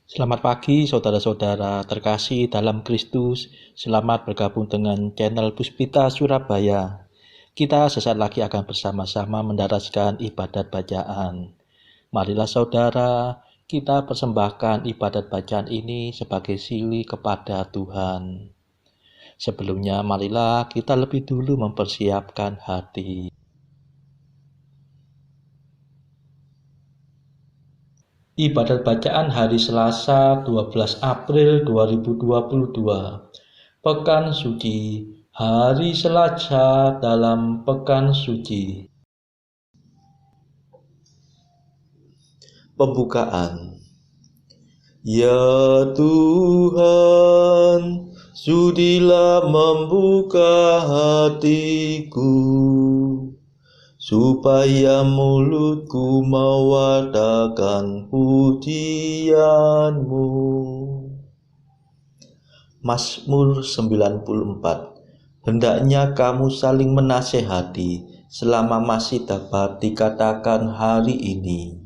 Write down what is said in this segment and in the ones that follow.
Selamat pagi saudara-saudara terkasih dalam Kristus. Selamat bergabung dengan channel Puspita Surabaya. Kita sesaat lagi akan bersama-sama mendaraskan ibadat bacaan. Marilah saudara, kita persembahkan ibadat bacaan ini sebagai sili kepada Tuhan. Sebelumnya marilah kita lebih dulu mempersiapkan hati. Ibadat bacaan hari Selasa 12 April 2022. Pekan Suci. Hari Selasa dalam Pekan Suci. Pembukaan. Ya Tuhan, sudilah membuka hatiku, supaya mulutku mewartakan pujian-Mu. Mazmur 94. Hendaknya kamu saling menasehati selama masih dapat dikatakan hari ini.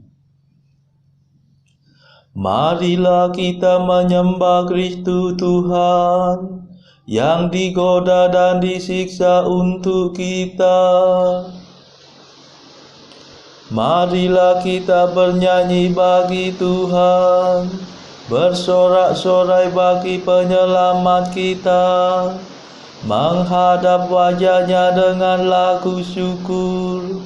Marilah kita menyembah Kristus Tuhan yang digoda dan disiksa untuk kita. Marilah kita bernyanyi bagi Tuhan, bersorak-sorai bagi penyelamat kita, menghadap wajah-Nya dengan lagu syukur,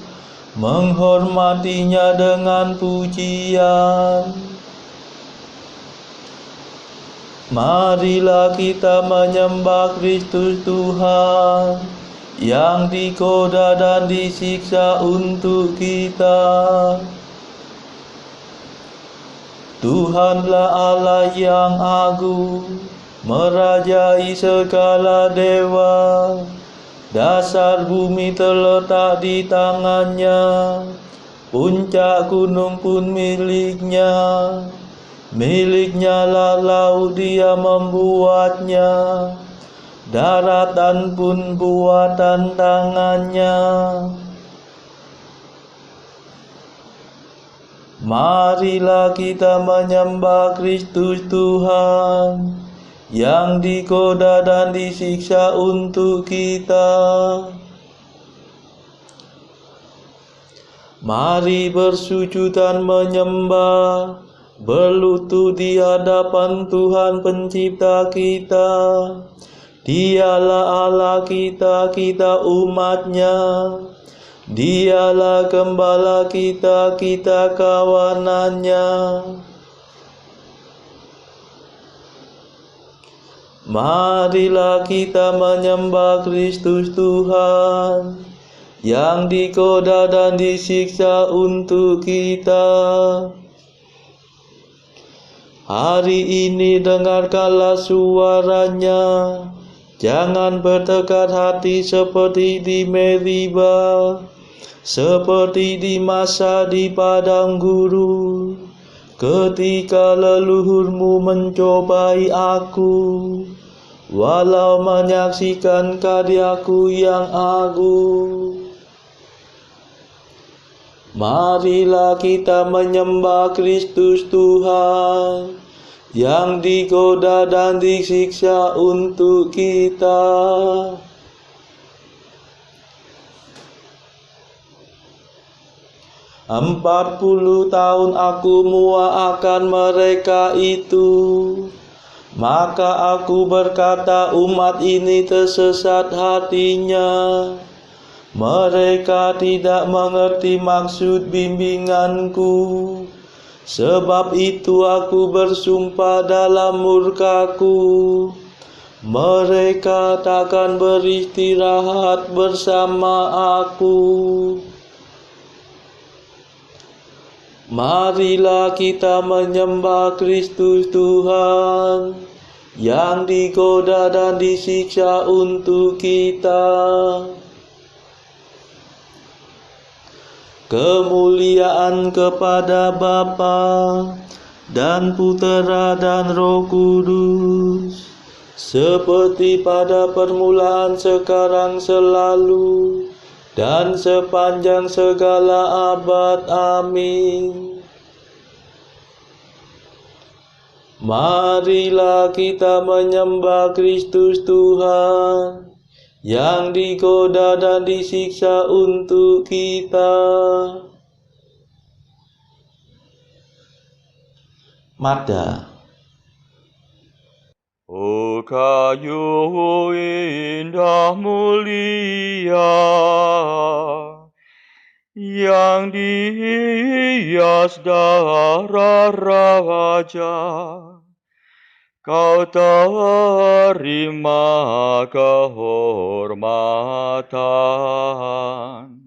menghormatinya dengan pujian. Marilah kita menyembah Kristus Tuhan yang digoda dan disiksa untuk kita. Tuhanlah Allah yang agung, merajai segala dewa. Dasar bumi terletak di tangan-Nya, puncak gunung pun milik-Nya. Milik-Nya lah laut, Dia membuatnya, daratan pun buatan tangan-Nya. Marilah kita menyembah Kristus Tuhan yang digoda dan disiksa untuk kita. Mari bersujud dan menyembah, berlutut di hadapan Tuhan Pencipta kita. Dialah Allah kita, kita umat-Nya. Dialah gembala kita, kita kawanan-Nya. Marilah kita menyembah Kristus Tuhan yang digoda dan disiksa untuk kita. Hari ini dengarkanlah suara-Nya. Jangan bertekad hati seperti di Meriba, seperti di masa di padang gurun, ketika leluhurmu mencobai aku, walau menyaksikan karyaku yang agung. Marilah kita menyembah Kristus Tuhan yang digoda dan disiksa untuk kita. Empat 40 tahun aku muakkan mereka itu. Maka aku berkata, umat ini tersesat hatinya. Mereka tidak mengerti maksud bimbinganku. Sebab itu aku bersumpah dalam murkaku, mereka takkan beristirahat bersama aku. Marilah kita menyembah Kristus Tuhan yang digoda dan disiksa untuk kita. Kemuliaan kepada Bapa dan Putera dan Roh Kudus, seperti pada permulaan, sekarang, selalu, dan sepanjang segala abad. Amin. Marilah kita menyembah Kristus Tuhan, yang digoda dan disiksa untuk kita. Mada. Oh kayu indah mulia, yang dihias darah raja, kau terima kehormatan,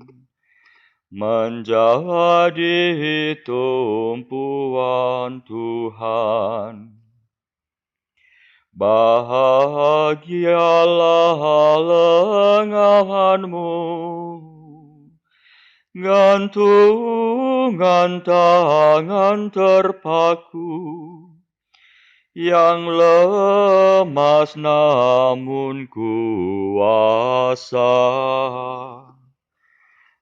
menjadi tumpuan Tuhan. Bahagialah lenganmu, gantungan tangan terpaku, yang lemas namun kuasa,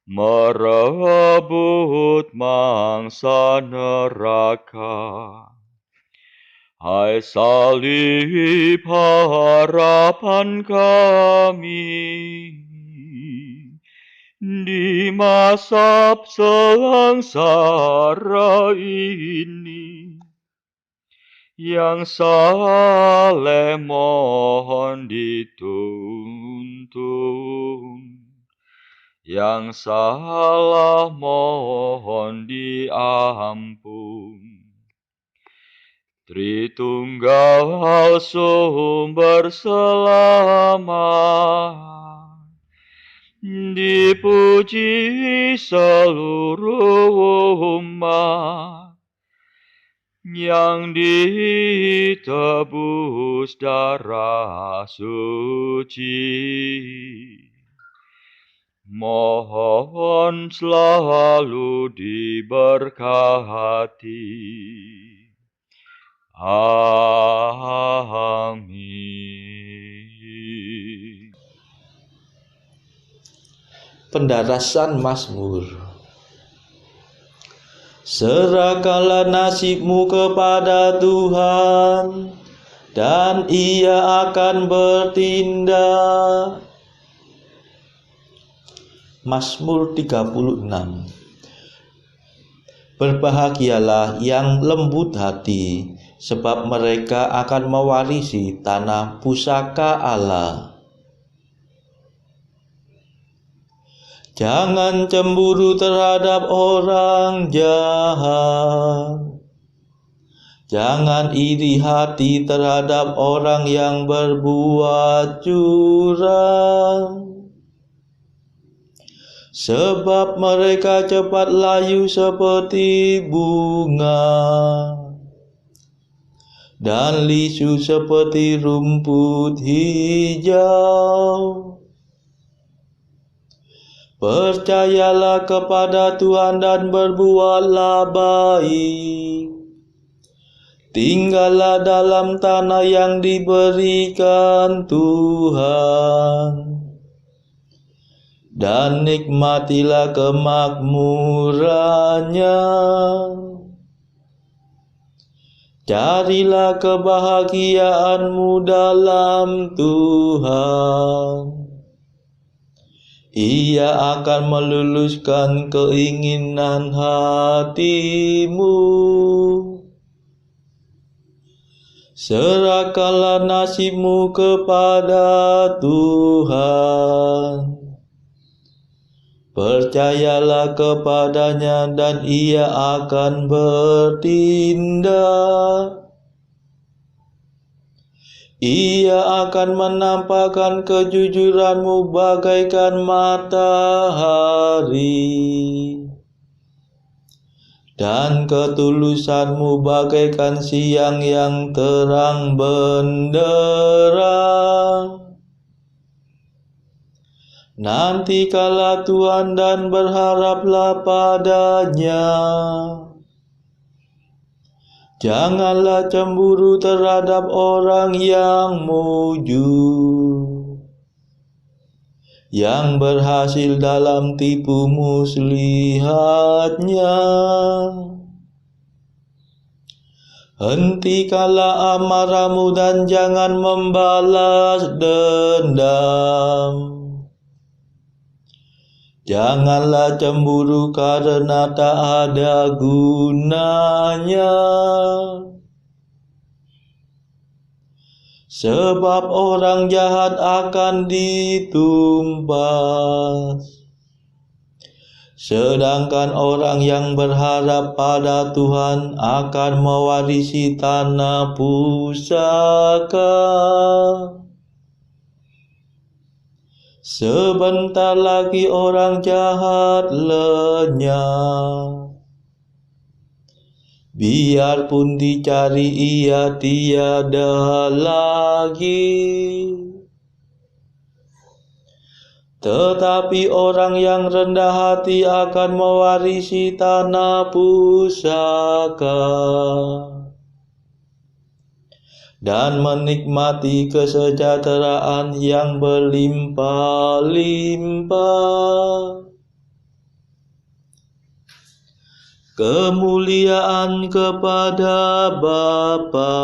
merebut mangsa neraka. Hai salib harapan kami, di masa sengsara ini, yang saleh mohon dituntun, yang salah mohon diampun. Tritunggal sumber selamat, dipuji seluruh umat, yang ditebus darah suci. Mohon selalu diberkati. Amin. Pendarasan Mazmur. Serahkanlah nasibmu kepada Tuhan, dan Ia akan bertindak. Mazmur 36. Berbahagialah yang lembut hati, sebab mereka akan mewarisi tanah pusaka Allah. Jangan cemburu terhadap orang jahat. Jangan iri hati terhadap orang yang berbuat curang, sebab mereka cepat layu seperti bunga, dan lisu seperti rumput hijau. Percayalah kepada Tuhan dan berbuatlah baik. Tinggallah dalam tanah yang diberikan Tuhan, dan nikmatilah kemakmurannya. Carilah kebahagiaanmu dalam Tuhan. Ia akan meluluskan keinginan hatimu. Serahkanlah nasibmu kepada Tuhan. Percayalah kepadanya dan Ia akan bertindak. Ia akan menampakkan kejujuranmu bagaikan matahari, dan ketulusanmu bagaikan siang yang terang benderang. Nantikanlah Tuhan dan berharaplah padanya. Janganlah cemburu terhadap orang yang mujur, yang berhasil dalam tipu muslihatnya. Hentikanlah amarahmu dan jangan membalas dendam. Janganlah cemburu karena tak ada gunanya. Sebab orang jahat akan ditumpas, sedangkan orang yang berharap pada Tuhan akan mewarisi tanah pusaka. Sebentar lagi orang jahat lenyap, biarpun dicari ia tiada lagi. Tetapi orang yang rendah hati akan mewarisi tanah pusaka dan menikmati kesejahteraan yang berlimpah-limpah. Kemuliaan kepada Bapa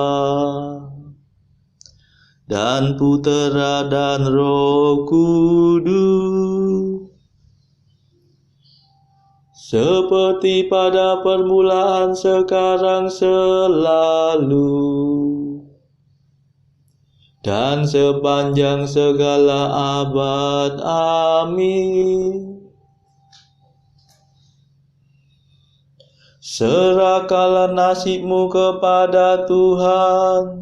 dan Putera dan Roh Kudus, seperti pada permulaan, sekarang, selalu, dan sepanjang segala abad. Amin. Serahkanlah nasibmu kepada Tuhan,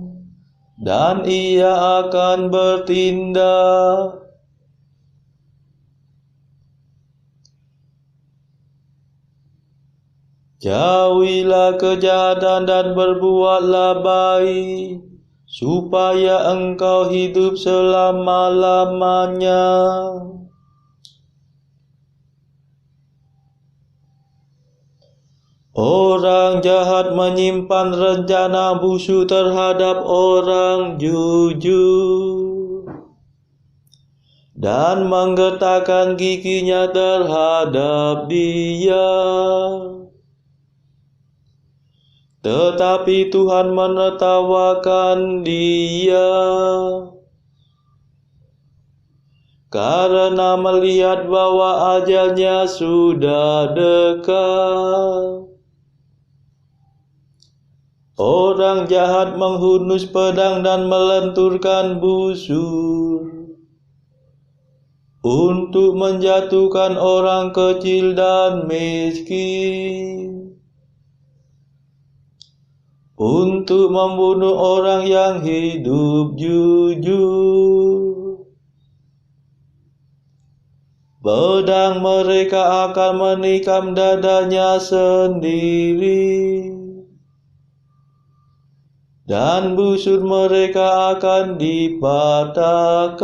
dan Ia akan bertindak. Jauhilah kejahatan dan berbuatlah baik, supaya engkau hidup selama-lamanya. Orang jahat menyimpan rencana busuk terhadap orang jujur dan menggetarkan giginya terhadap dia. Tetapi Tuhan menertawakan dia, karena melihat bahwa ajalnya sudah dekat. Orang jahat menghunus pedang dan melenturkan busur untuk menjatuhkan orang kecil dan miskin, untuk membunuh orang yang hidup jujur. Pedang mereka akan menikam dadanya sendiri, dan busur mereka akan dipatahkan.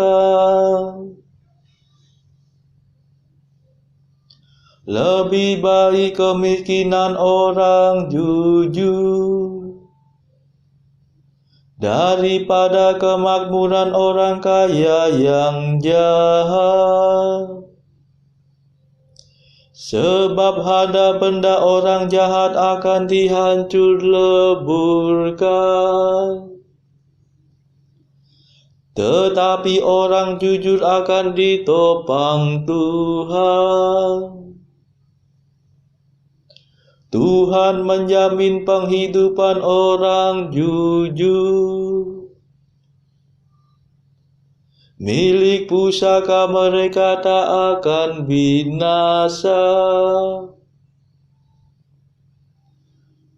Lebih baik kemiskinan orang jujur daripada kemakmuran orang kaya yang jahat. Sebab harta benda orang jahat akan dihancur leburkan, tetapi orang jujur akan ditopang Tuhan. Tuhan menjamin penghidupan orang jujur. Milik pusaka mereka tak akan binasa.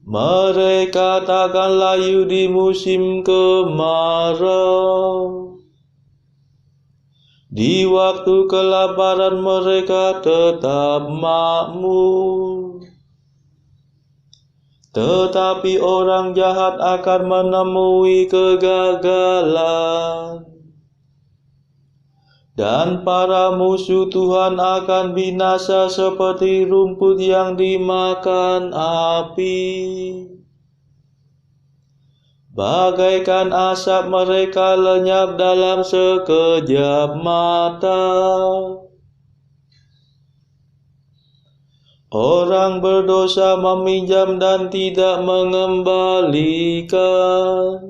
Mereka takkan layu di musim kemarau. Di waktu kelaparan mereka tetap makmur. Tetapi orang jahat akan menemui kegagalan, dan para musuh Tuhan akan binasa seperti rumput yang dimakan api. Bagaikan asap mereka lenyap dalam sekejap mata. Orang berdosa meminjam dan tidak mengembalikan,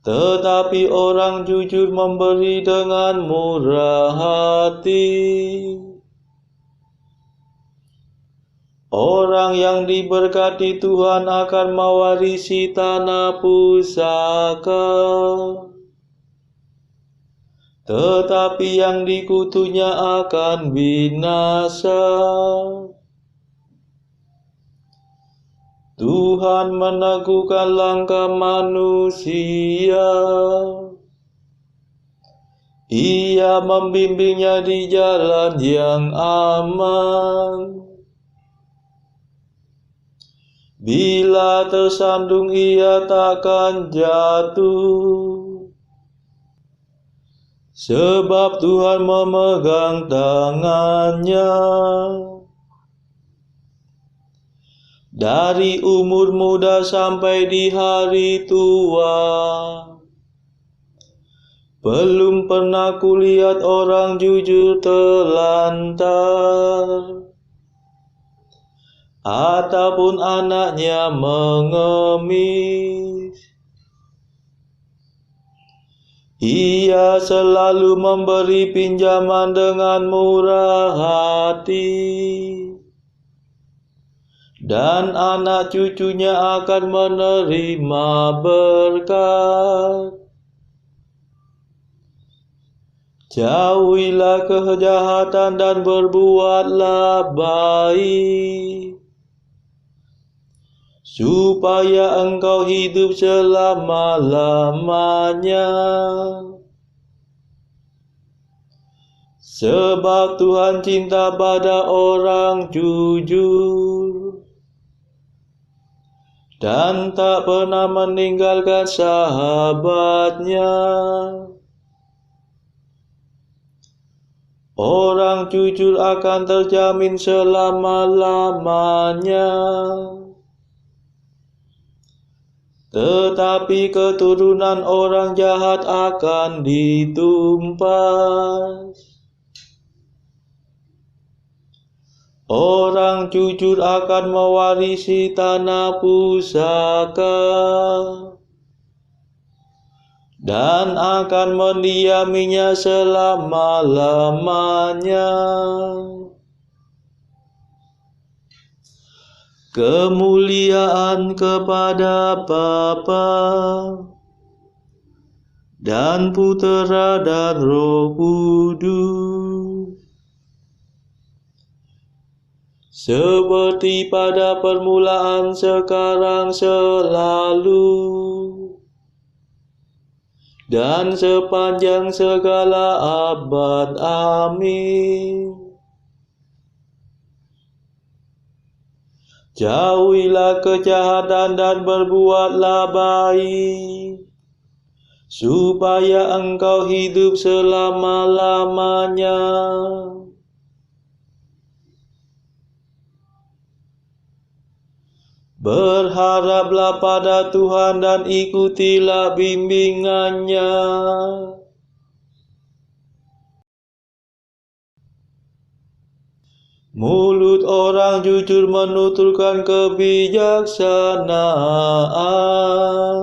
tetapi orang jujur memberi dengan murah hati. Orang yang diberkati Tuhan akan mewarisi tanah pusaka, tetapi yang dikutunya akan binasa. Tuhan meneguhkan langkah manusia, Ia membimbingnya di jalan yang aman. Bila tersandung ia takkan jatuh, sebab Tuhan memegang tangannya. Dari umur muda sampai di hari tua, belum pernah kulihat orang jujur terlantar, ataupun anaknya mengemis. Ia selalu memberi pinjaman dengan murah hati, dan anak cucunya akan menerima berkat. Jauhilah kejahatan dan berbuatlah baik, supaya engkau hidup selama-lamanya. Sebab Tuhan cinta pada orang jujur, dan tak pernah meninggalkan sahabatnya. Orang jujur akan terjamin selama-lamanya, tetapi keturunan orang jahat akan ditumpas. Orang jujur akan mewarisi tanah pusaka, dan akan mendiaminya selama-lamanya. Kemuliaan kepada Bapa dan Putera dan Roh Kudus, seperti pada permulaan, sekarang, selalu, dan sepanjang segala abad. Amin. Jauhilah kejahatan dan berbuatlah baik, supaya engkau hidup selama-lamanya. Berharaplah pada Tuhan dan ikutilah bimbingannya. Mulut orang jujur menuturkan kebijaksanaan,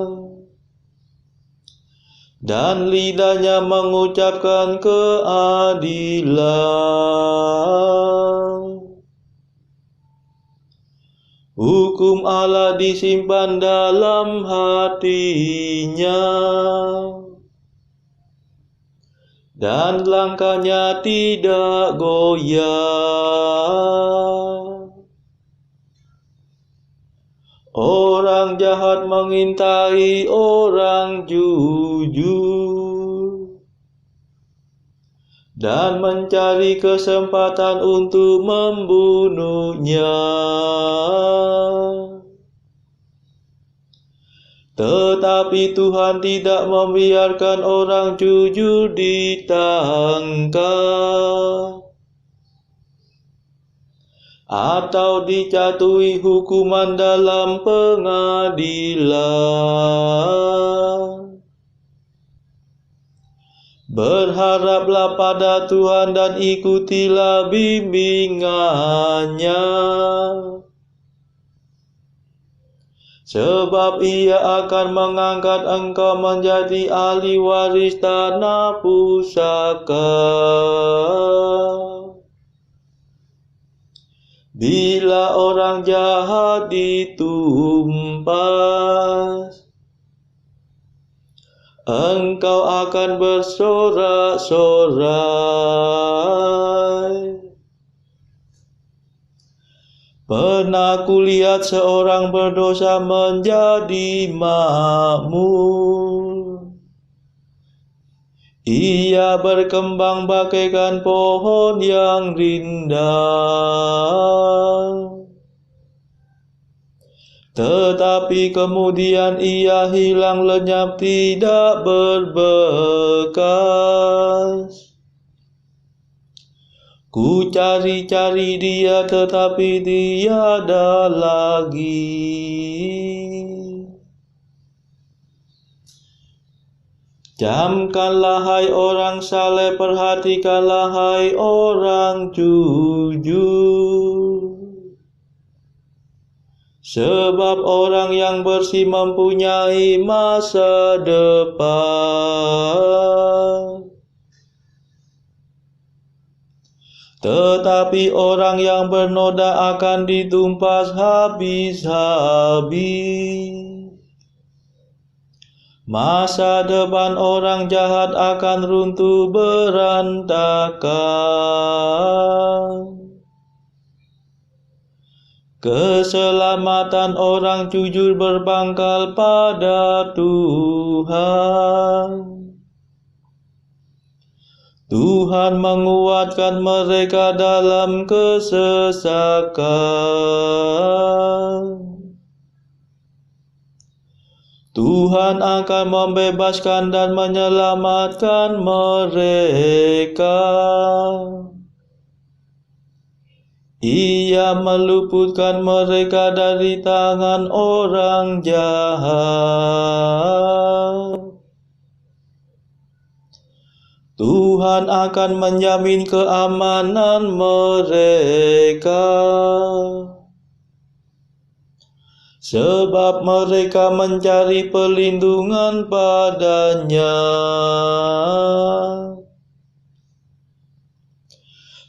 dan lidahnya mengucapkan keadilan. Hukum Allah disimpan dalam hatinya, dan langkahnya tidak goyah. Orang jahat mengintai orang jujur, dan mencari kesempatan untuk membunuhnya. Tetapi Tuhan tidak membiarkan orang jujur ditangkap, atau dijatuhi hukuman dalam pengadilan. Berharaplah pada Tuhan dan ikutilah bimbingannya, sebab Ia akan mengangkat engkau menjadi ahli waris tanah pusaka. Bila orang jahat ditumpas, engkau akan bersorak-sorai. Pernah kulihat seorang berdosa menjadi makmur. Ia berkembang bagaikan pohon yang rindang. Tetapi kemudian ia hilang lenyap, tidak berbekas. Ku cari-cari dia tetapi tiada lagi. Camkanlah hai orang saleh, perhatikanlah hai orang jujur. Sebab orang yang bersih mempunyai masa depan. Tetapi orang yang bernoda akan ditumpas habis-habis. Masa depan orang jahat akan runtuh berantakan. Keselamatan orang jujur berpangkal pada Tuhan. Tuhan menguatkan mereka dalam kesesakan. Tuhan akan membebaskan dan menyelamatkan mereka. Ia meluputkan mereka dari tangan orang jahat. Tuhan akan menjamin keamanan mereka, sebab mereka mencari perlindungan padanya.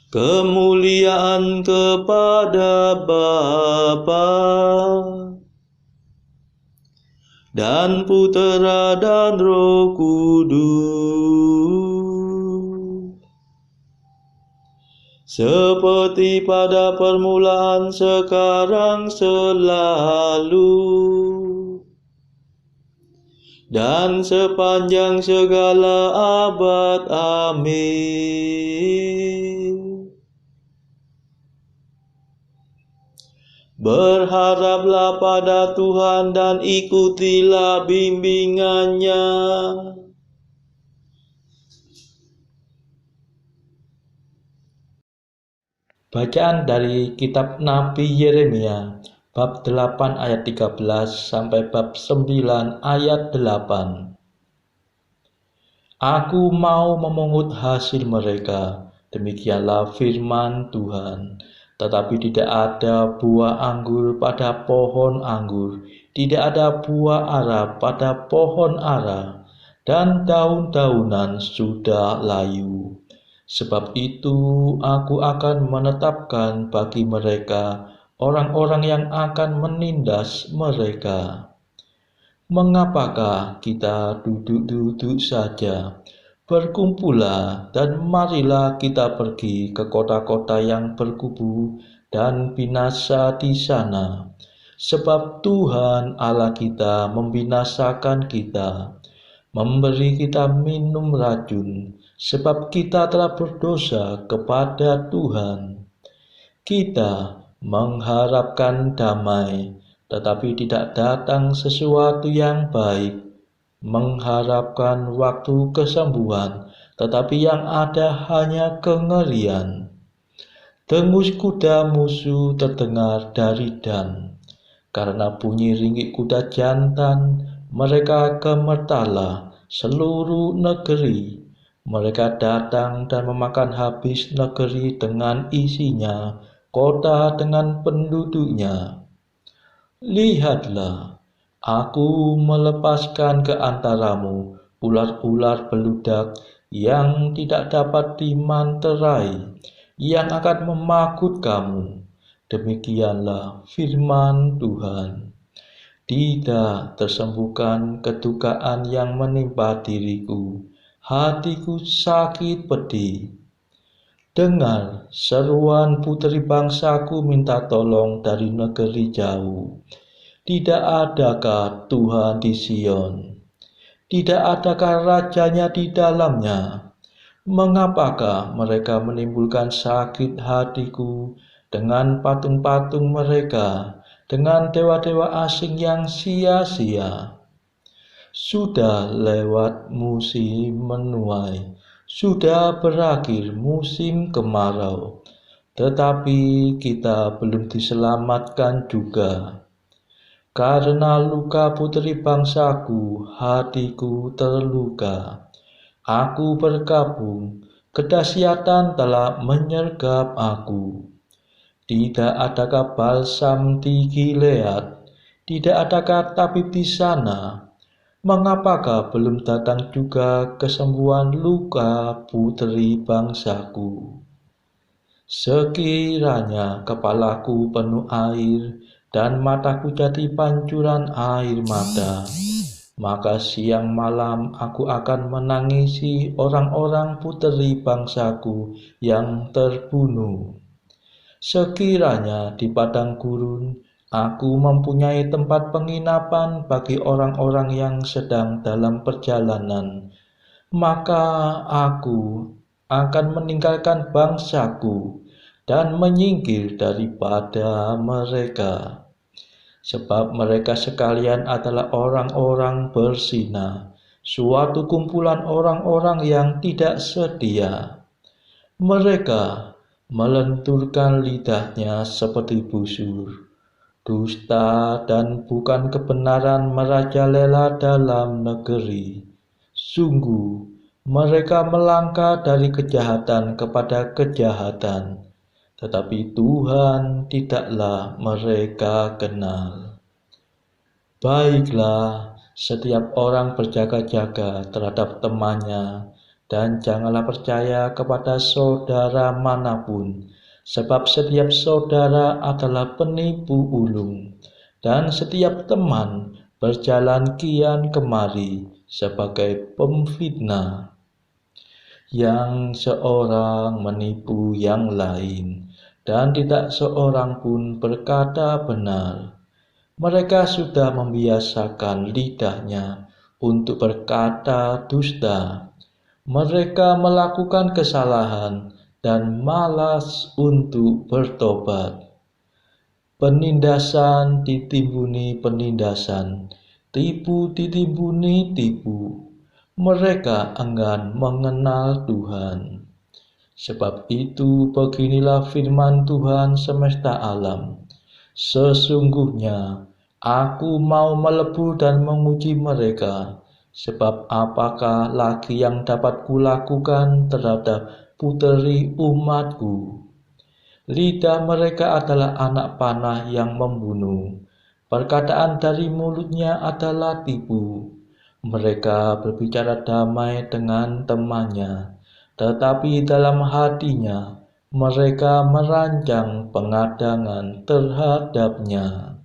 Kemuliaan kepada Bapa dan Putera dan Roh Kudus, seperti pada permulaan, sekarang, selalu, dan sepanjang segala abad. Amin. Berharaplah pada Tuhan dan ikutilah bimbingannya. Bacaan dari kitab Nabi Yeremia, bab 8 ayat 13 sampai bab 9 ayat 8. Aku mau memungut hasil mereka, demikianlah firman Tuhan. Tetapi tidak ada buah anggur pada pohon anggur, tidak ada buah ara pada pohon ara, dan daun-daunan sudah layu. Sebab itu aku akan menetapkan bagi mereka orang-orang yang akan menindas mereka. Mengapakah kita duduk-duduk saja? Berkumpullah dan marilah kita pergi ke kota-kota yang berkubu dan binasa di sana. Sebab Tuhan Allah kita membinasakan kita, memberi kita minum racun, sebab kita telah berdosa kepada Tuhan. Kita mengharapkan damai, tetapi tidak datang sesuatu yang baik, mengharapkan waktu kesembuhan, tetapi yang ada hanya kengerian. Dengus kuda musuh terdengar dari Dan, karena bunyi ringgit kuda jantan, mereka gemetarlah seluruh negeri. Mereka datang dan memakan habis negeri dengan isinya, kota dengan penduduknya. Lihatlah, aku melepaskan ke antaramu ular-ular beludak yang tidak dapat dimanterai, yang akan memakut kamu. Demikianlah firman Tuhan. Tidak tersembuhkan kedukaan yang menimpa diriku. Hatiku sakit pedih. Dengar seruan puteri bangsaku minta tolong dari negeri jauh. Tidak adakah Tuhan di Sion? Tidak adakah rajanya di dalamnya? Mengapakah mereka menimbulkan sakit hatiku dengan patung-patung mereka, dengan dewa-dewa asing yang sia-sia? Sudah lewat musim menuai, sudah berakhir musim kemarau, tetapi kita belum diselamatkan juga. Karena luka puteri bangsaku, hatiku terluka. Aku berkabung, kedahsyatan telah menyergap aku. Tidak adakah balsam di Gilead? Tidak adakah tabib di sana? Mengapakah belum datang juga kesembuhan luka puteri bangsaku? Sekiranya kepalaku penuh air dan mataku jadi pancuran air mata, maka siang malam aku akan menangisi orang-orang puteri bangsaku yang terbunuh. Sekiranya di padang gurun aku mempunyai tempat penginapan bagi orang-orang yang sedang dalam perjalanan, maka aku akan meninggalkan bangsaku dan menyingkir daripada mereka. Sebab mereka sekalian adalah orang-orang berzina, suatu kumpulan orang-orang yang tidak setia. Mereka melenturkan lidahnya seperti busur. Dusta dan bukan kebenaran merajalela dalam negeri. Sungguh, mereka melangkah dari kejahatan kepada kejahatan, tetapi Tuhan tidaklah mereka kenal. Baiklah, setiap orang berjaga-jaga terhadap temannya, dan janganlah percaya kepada saudara manapun, sebab setiap saudara adalah penipu ulung, dan setiap teman berjalan kian kemari sebagai pemfitnah. Yang seorang menipu yang lain, dan tidak seorang pun berkata benar. Mereka sudah membiasakan lidahnya untuk berkata dusta. Mereka melakukan kesalahan dan malas untuk bertobat. Penindasan ditimbuni penindasan, tipu ditimbuni tipu. Mereka enggan mengenal Tuhan. Sebab itu beginilah firman Tuhan semesta alam. Sesungguhnya aku mau melebur dan menguji mereka, sebab apakah lagi yang dapat kulakukan terhadap puteri umatku? Lidah mereka adalah anak panah yang membunuh. Perkataan dari mulutnya adalah tipu. Mereka berbicara damai dengan temannya, tetapi dalam hatinya mereka merancang pengadangan terhadapnya.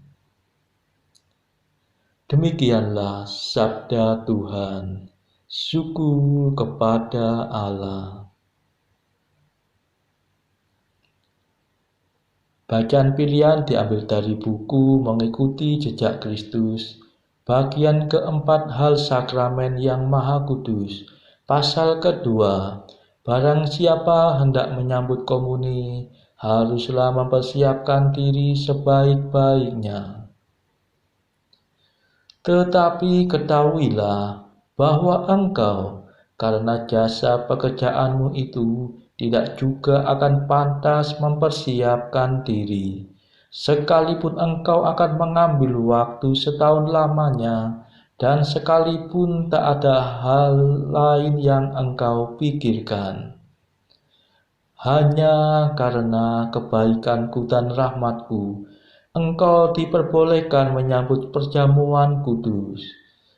Demikianlah sabda Tuhan. Syukur kepada Allah. Bacaan pilihan diambil dari buku Mengikuti Jejak Kristus, bagian keempat hal sakramen yang Maha Kudus, pasal kedua. Barang siapa hendak menyambut komuni, haruslah mempersiapkan diri sebaik-baiknya. Tetapi ketahuilah bahwa engkau, karena jasa pekerjaanmu itu, tidak juga akan pantas mempersiapkan diri. Sekalipun engkau akan mengambil waktu setahun lamanya dan sekalipun tak ada hal lain yang engkau pikirkan, hanya karena kebaikanku dan rahmatku, engkau diperbolehkan menyambut perjamuan kudus.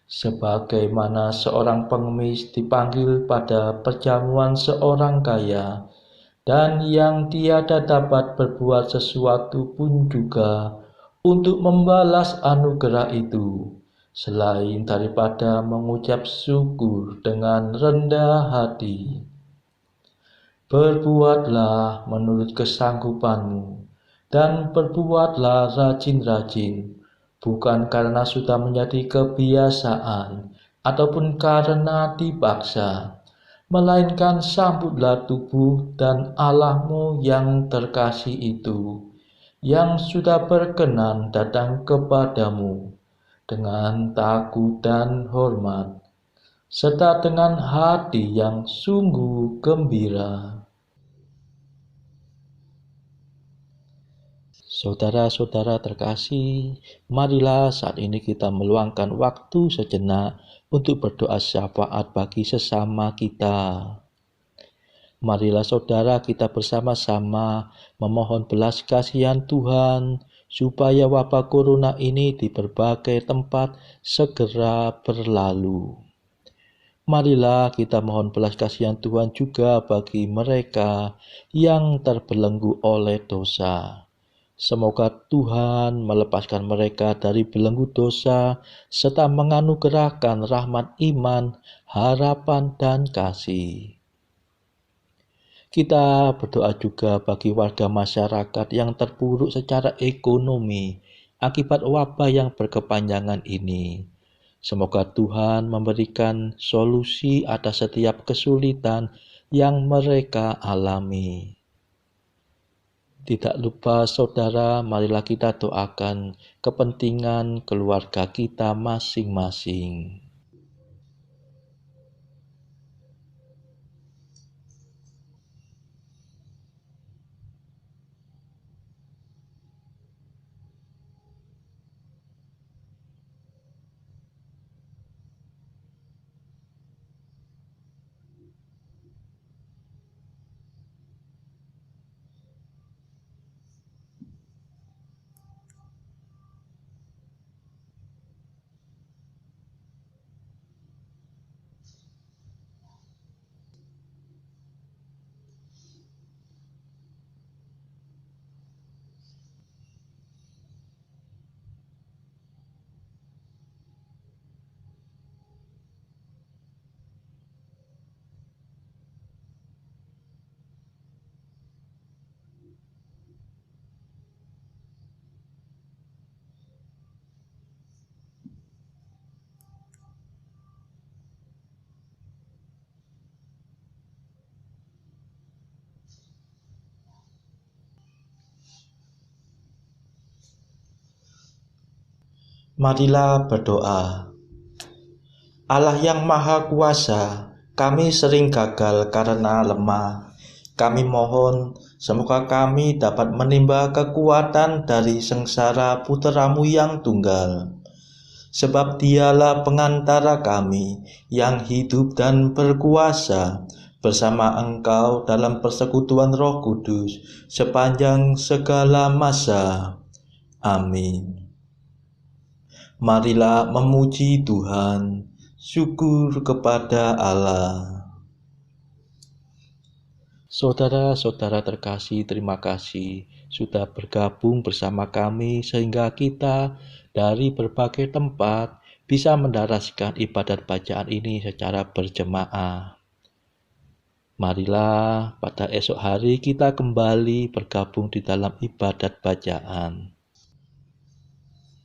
Sebagaimana seorang pengemis dipanggil pada perjamuan seorang kaya, dan yang tiada dapat berbuat sesuatu pun juga untuk membalas anugerah itu, selain daripada mengucap syukur dengan rendah hati. Berbuatlah menurut kesanggupanmu, dan berbuatlah rajin-rajin, bukan karena sudah menjadi kebiasaan, ataupun karena dipaksa, melainkan sambutlah tubuh dan Allahmu yang terkasih itu, yang sudah berkenan datang kepadamu dengan takut dan hormat, serta dengan hati yang sungguh gembira. Saudara-saudara terkasih, marilah saat ini kita meluangkan waktu sejenak untuk berdoa syafaat bagi sesama kita. Marilah saudara kita bersama-sama memohon belas kasihan Tuhan supaya wabah corona ini di berbagai tempat segera berlalu. Marilah kita mohon belas kasihan Tuhan juga bagi mereka yang terbelenggu oleh dosa. Semoga Tuhan melepaskan mereka dari belenggu dosa serta menganugerahkan rahmat iman, harapan, dan kasih. Kita berdoa juga bagi warga masyarakat yang terpuruk secara ekonomi akibat wabah yang berkepanjangan ini. Semoga Tuhan memberikan solusi atas setiap kesulitan yang mereka alami. Tidak lupa saudara, marilah kita doakan kepentingan keluarga kita masing-masing. Marilah berdoa. Allah yang Maha Kuasa, kami sering gagal karena lemah. Kami mohon semoga kami dapat menimba kekuatan dari sengsara Putra-Mu yang tunggal. Sebab Dialah pengantara kami yang hidup dan berkuasa bersama Engkau dalam persekutuan Roh Kudus sepanjang segala masa. Amin. Marilah memuji Tuhan, syukur kepada Allah. Saudara-saudara terkasih, terima kasih sudah bergabung bersama kami sehingga kita dari berbagai tempat bisa mendaraskan ibadat bacaan ini secara berjemaah. Marilah pada esok hari kita kembali bergabung di dalam ibadat bacaan.